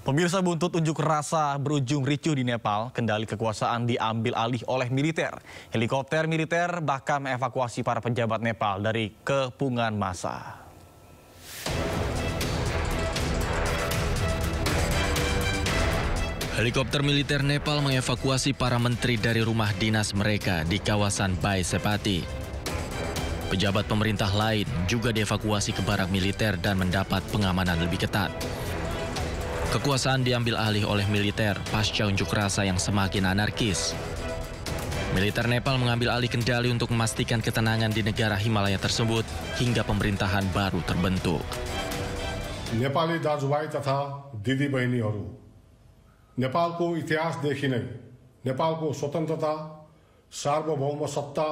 Pemirsa, buntut unjuk rasa berujung ricuh di Nepal, kendali kekuasaan diambil alih oleh militer. Helikopter militer bahkan mengevakuasi para pejabat Nepal dari kepungan massa. Helikopter militer Nepal mengevakuasi para menteri dari rumah dinas mereka di kawasan Bai Sepati. Pejabat pemerintah lain juga dievakuasi ke barak militer dan mendapat pengamanan lebih ketat. Kekuasaan diambil alih oleh militer pasca unjuk rasa yang semakin anarkis. Militer Nepal mengambil alih kendali untuk memastikan ketenangan di negara Himalaya tersebut hingga pemerintahan baru terbentuk. Nepali दाजुभाइ तथा दिदीबहिनीहरू, नेपालको इतिहासदेखि नै नेपालको स्वतन्त्रता, सार्वभौम सत्ता,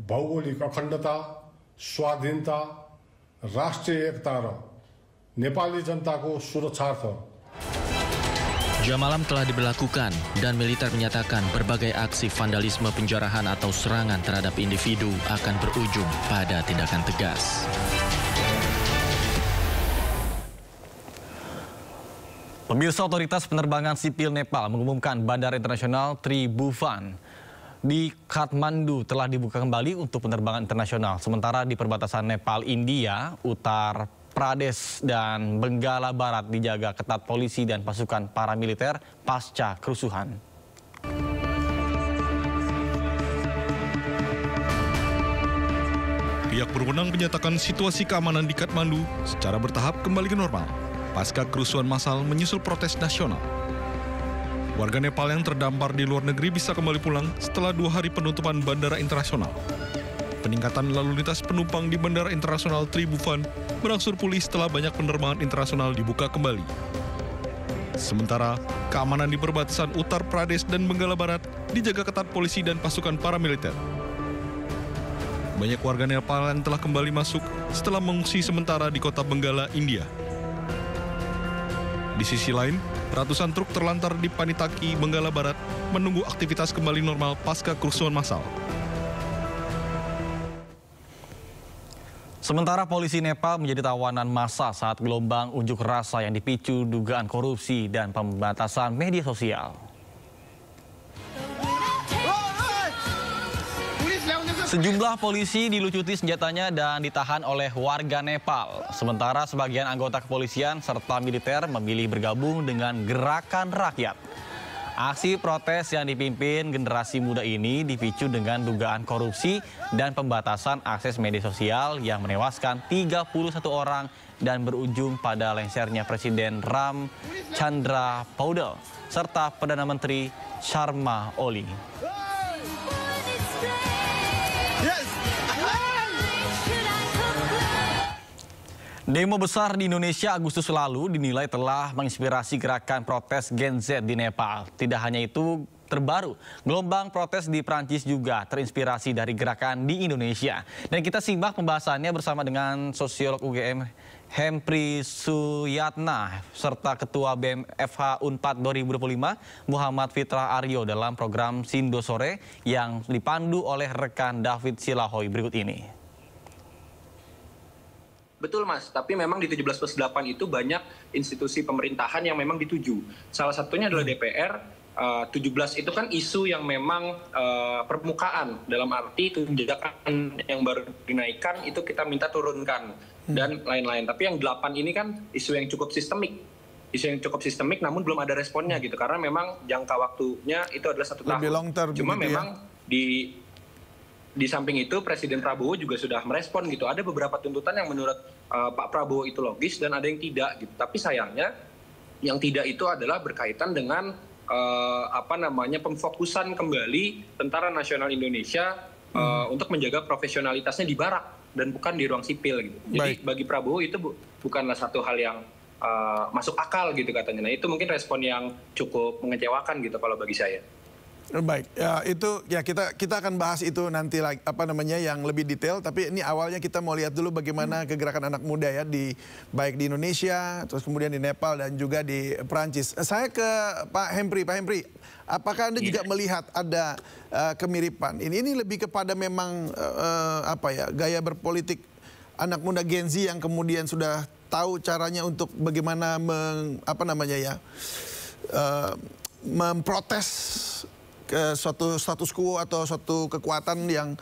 भौगोलिक अखण्डता, स्वाधीनता, राष्ट्रिय एकता र नेपाली जनताको सुरक्षार्थ Jam malam telah diberlakukan dan militer menyatakan berbagai aksi vandalisme, penjarahan atau serangan terhadap individu akan berujung pada tindakan tegas. Pemirsa, otoritas penerbangan sipil Nepal mengumumkan Bandara Internasional Tribhuvan di Kathmandu telah dibuka kembali untuk penerbangan internasional. Sementara di perbatasan Nepal-India, Uttar Pradesh dan Benggala Barat dijaga ketat polisi dan pasukan paramiliter pasca kerusuhan. Pihak berwenang menyatakan situasi keamanan di Kathmandu secara bertahap kembali ke normal pasca kerusuhan massal menyusul protes nasional. Warga Nepal yang terdampar di luar negeri bisa kembali pulang setelah 2 hari penutupan bandara internasional. Peningkatan lalu lintas penumpang di Bandara Internasional Tribhuvan berangsur pulih setelah banyak penerbangan internasional dibuka kembali. Sementara, keamanan di perbatasan Uttar Pradesh dan Benggala Barat dijaga ketat polisi dan pasukan paramiliter. Banyak warga Nepal yang telah kembali masuk setelah mengungsi sementara di kota Benggala, India. Di sisi lain, ratusan truk terlantar di Panitaki, Benggala Barat menunggu aktivitas kembali normal pasca kerusuhan massal. Sementara polisi Nepal menjadi tawanan massa saat gelombang unjuk rasa yang dipicu dugaan korupsi dan pembatasan media sosial. Sejumlah polisi dilucuti senjatanya dan ditahan oleh warga Nepal. Sementara sebagian anggota kepolisian serta militer memilih bergabung dengan gerakan rakyat. Aksi protes yang dipimpin generasi muda ini dipicu dengan dugaan korupsi dan pembatasan akses media sosial yang menewaskan 31 orang dan berujung pada lengsernya Presiden Ram Chandra Paudel serta Perdana Menteri Sharma Oli. Demo besar di Indonesia Agustus lalu dinilai telah menginspirasi gerakan protes Gen Z di Nepal. Tidak hanya itu, terbaru gelombang protes di Prancis juga terinspirasi dari gerakan di Indonesia. Dan kita simak pembahasannya bersama dengan sosiolog UGM Hempri Suyatna serta Ketua BMFH Unpad 2025 Muhammad Fitrah Aryo dalam program Sindo Sore yang dipandu oleh rekan David Silahoy berikut ini. Betul Mas, tapi memang di 17+8 itu banyak institusi pemerintahan yang memang dituju. Salah satunya adalah DPR. 17 itu kan isu yang memang permukaan, dalam arti tunjangan yang baru dinaikkan itu kita minta turunkan dan lain-lain. Tapi yang 8 ini kan isu yang cukup sistemik. Isu yang cukup sistemik namun belum ada responnya gitu, karena memang jangka waktunya itu adalah 1 tahun. Lebih long term. Cuma memang di samping itu Presiden Prabowo juga sudah merespon gitu. Ada beberapa tuntutan yang menurut Pak Prabowo itu logis dan ada yang tidak gitu. Tapi sayangnya yang tidak itu adalah berkaitan dengan pemfokusan kembali Tentara Nasional Indonesia untuk menjaga profesionalitasnya di barak dan bukan di ruang sipil gitu. Jadi bagi Prabowo itu bukanlah satu hal yang masuk akal gitu katanya. Nah, itu mungkin respon yang cukup mengecewakan gitu kalau bagi saya. Baik, ya itu ya kita akan bahas itu nanti lagi yang lebih detail. Tapi ini awalnya kita mau lihat dulu bagaimana kegerakan anak muda ya baik di Indonesia, terus kemudian di Nepal dan juga di Perancis. Saya ke Pak Hempri, apakah Anda juga melihat ada kemiripan? Ini lebih kepada memang gaya berpolitik anak muda Gen Z yang kemudian sudah tahu caranya untuk bagaimana memprotes ke suatu status quo atau suatu kekuatan yang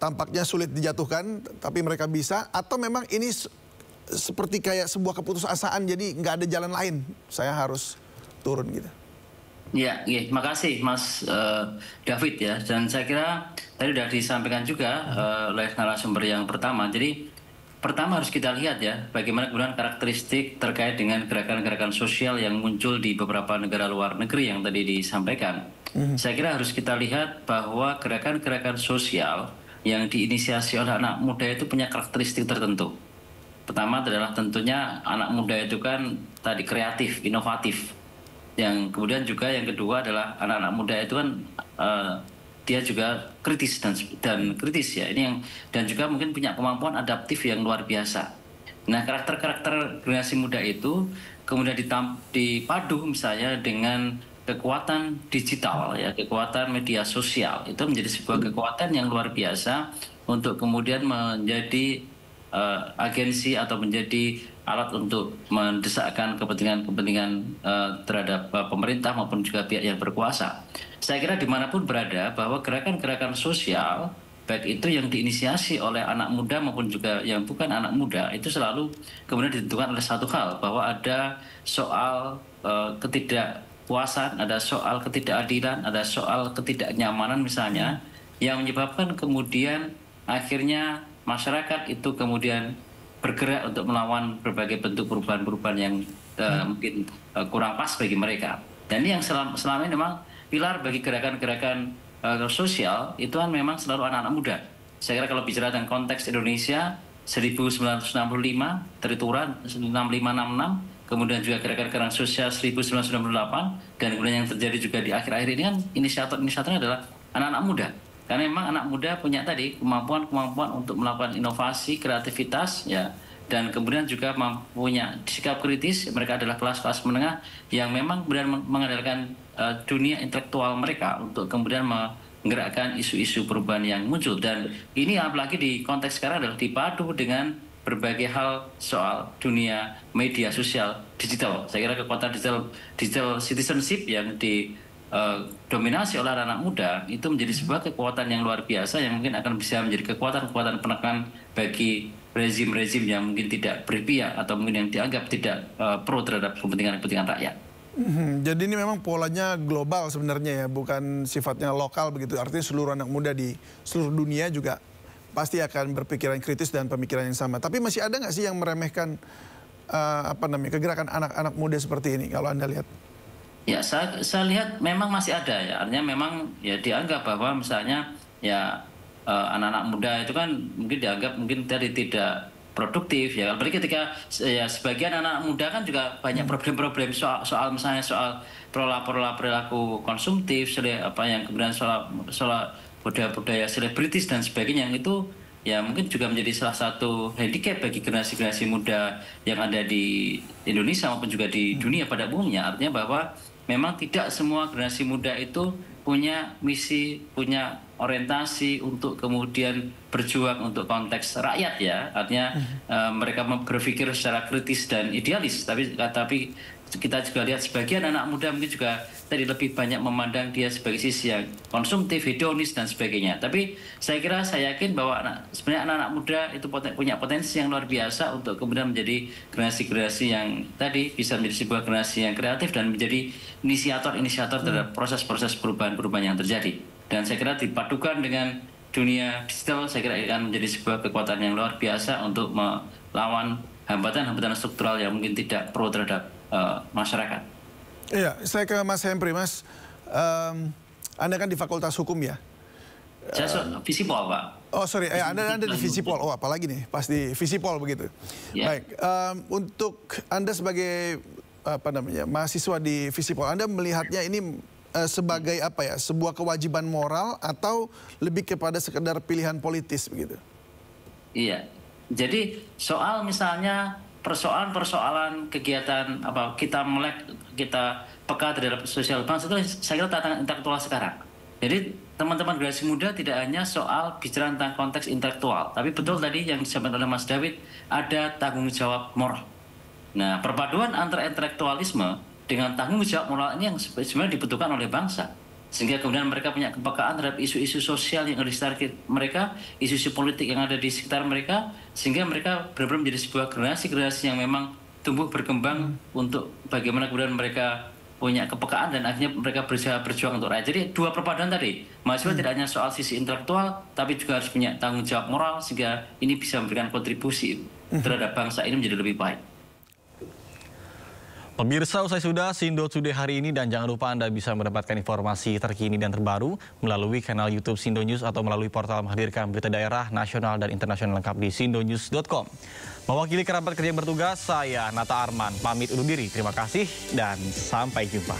tampaknya sulit dijatuhkan, tapi mereka bisa, atau memang ini seperti kayak sebuah keputusasaan, jadi nggak ada jalan lain, saya harus turun gitu. Ya, makasih Mas David ya, dan saya kira tadi sudah disampaikan juga oleh narasumber yang pertama. Jadi pertama harus kita lihat ya, bagaimana kemudian karakteristik terkait dengan gerakan-gerakan sosial yang muncul di beberapa negara luar negeri yang tadi disampaikan. Saya kira harus kita lihat bahwa gerakan-gerakan sosial yang diinisiasi oleh anak muda itu punya karakteristik tertentu. Pertama adalah tentunya anak muda itu kan tadi kreatif, inovatif. Yang kemudian juga yang kedua adalah anak-anak muda itu kan dia juga kritis dan kritis ya. Ini yang dan juga mungkin punya kemampuan adaptif yang luar biasa. Nah, karakter-karakter generasi muda itu kemudian dipadu misalnya dengan kekuatan digital ya, kekuatan media sosial, itu menjadi sebuah kekuatan yang luar biasa untuk kemudian menjadi agensi atau menjadi alat untuk mendesakkan kepentingan-kepentingan terhadap pemerintah maupun juga pihak yang berkuasa. Saya kira dimanapun berada bahwa gerakan-gerakan sosial baik itu yang diinisiasi oleh anak muda maupun juga yang bukan anak muda itu selalu kemudian ditentukan oleh satu hal, bahwa ada soal ketidakpuasan, ada soal ketidakadilan, ada soal ketidaknyamanan misalnya, yang menyebabkan kemudian akhirnya masyarakat itu kemudian bergerak untuk melawan berbagai bentuk perubahan-perubahan yang mungkin kurang pas bagi mereka. Dan ini yang selama ini memang pilar bagi gerakan-gerakan sosial itu kan memang selalu anak-anak muda. Saya kira kalau bicara tentang konteks Indonesia 1965, Trituran 6566, kemudian juga gerakan-gerakan sosial 1998, dan kemudian yang terjadi juga di akhir-akhir ini kan inisiatornya adalah anak-anak muda. Karena memang anak muda punya tadi kemampuan untuk melakukan inovasi, kreativitas ya, dan kemudian juga punya sikap kritis. Mereka adalah kelas-kelas menengah yang memang kemudian mengandalkan dunia intelektual mereka untuk kemudian menggerakkan isu-isu perubahan yang muncul. Dan ini apalagi di konteks sekarang adalah dipadu dengan berbagai hal soal dunia media sosial digital. Saya kira kekuatan digital citizenship yang dominasi oleh anak muda itu menjadi sebuah kekuatan yang luar biasa yang mungkin akan bisa menjadi kekuatan-kekuatan penekan bagi rezim-rezim yang mungkin tidak berpihak atau mungkin yang dianggap tidak pro terhadap kepentingan-kepentingan rakyat. Jadi ini memang polanya global sebenarnya ya, bukan sifatnya lokal begitu. Artinya seluruh anak muda di seluruh dunia juga pasti akan berpikiran kritis dan pemikiran yang sama. Tapi masih ada nggak sih yang meremehkan kegerakan anak-anak muda seperti ini kalau Anda lihat? Ya, saya lihat memang masih ada ya. Artinya memang ya dianggap bahwa misalnya ya anak-anak muda itu kan mungkin dianggap mungkin tadi tidak produktif ya. Apalagi ketika ya sebagian anak muda kan juga banyak problem-problem soal misalnya soal pola perilaku konsumtif, yang kemudian soal budaya selebritis dan sebagainya, yang itu ya mungkin juga menjadi salah satu handicap bagi generasi-generasi muda yang ada di Indonesia maupun juga di dunia pada umumnya. Artinya bahwa memang tidak semua generasi muda itu punya misi, punya orientasi untuk kemudian berjuang untuk konteks rakyat ya. Artinya mereka berpikir secara kritis dan idealis. Tapi kita juga lihat sebagian anak muda mungkin juga tadi lebih banyak memandang dia sebagai sisi yang konsumtif, hedonis dan sebagainya. Tapi saya yakin bahwa sebenarnya anak-anak muda itu punya potensi yang luar biasa untuk kemudian menjadi generasi-generasi yang tadi bisa menjadi sebuah generasi yang kreatif dan menjadi inisiator terhadap proses-proses perubahan-perubahan yang terjadi. Dan saya kira dipadukan dengan dunia digital, saya kira akan menjadi sebuah kekuatan yang luar biasa untuk melawan hambatan-hambatan struktural yang mungkin tidak pro terhadap masyarakat. Iya, saya ke Mas Hempri. Mas, Anda kan di Fakultas Hukum ya? Saya Visipol, Pak. Oh sorry, Anda di Visipol. Oh apalagi nih, pas di Visipol begitu. Yeah. Baik, untuk Anda sebagai mahasiswa di Visipol, Anda melihatnya ini sebagai apa ya? Sebuah kewajiban moral atau lebih kepada sekedar pilihan politis begitu? Iya. Jadi soal misalnya persoalan kegiatan kita melek, kita peka terhadap sosial bangsa itu saya kira tantangan intelektual sekarang. Jadi teman-teman generasi muda tidak hanya soal bicara tentang konteks intelektual, tapi betul tadi yang disampaikan oleh Mas David, ada tanggung jawab moral. Nah, perpaduan antara intelektualisme dengan tanggung jawab moral ini yang sebenarnya dibutuhkan oleh bangsa. Sehingga kemudian mereka punya kepekaan terhadap isu-isu sosial yang ada di sekitar mereka, isu-isu politik yang ada di sekitar mereka, sehingga mereka benar-benar menjadi sebuah generasi yang memang tumbuh berkembang untuk bagaimana kemudian mereka punya kepekaan dan akhirnya mereka berusaha berjuang untuk rakyat. Jadi dua perpaduan tadi, mahasiswa tidak hanya soal sisi intelektual, tapi juga harus punya tanggung jawab moral sehingga ini bisa memberikan kontribusi terhadap bangsa ini menjadi lebih baik. Pemirsa, usai sudah Sindo Today hari ini dan jangan lupa Anda bisa mendapatkan informasi terkini dan terbaru melalui kanal YouTube Sindo News atau melalui portal menghadirkan berita daerah, nasional dan internasional lengkap di sindonews.com. Mewakili kerabat kerja yang bertugas, saya Nata Arman pamit undur diri. Terima kasih dan sampai jumpa.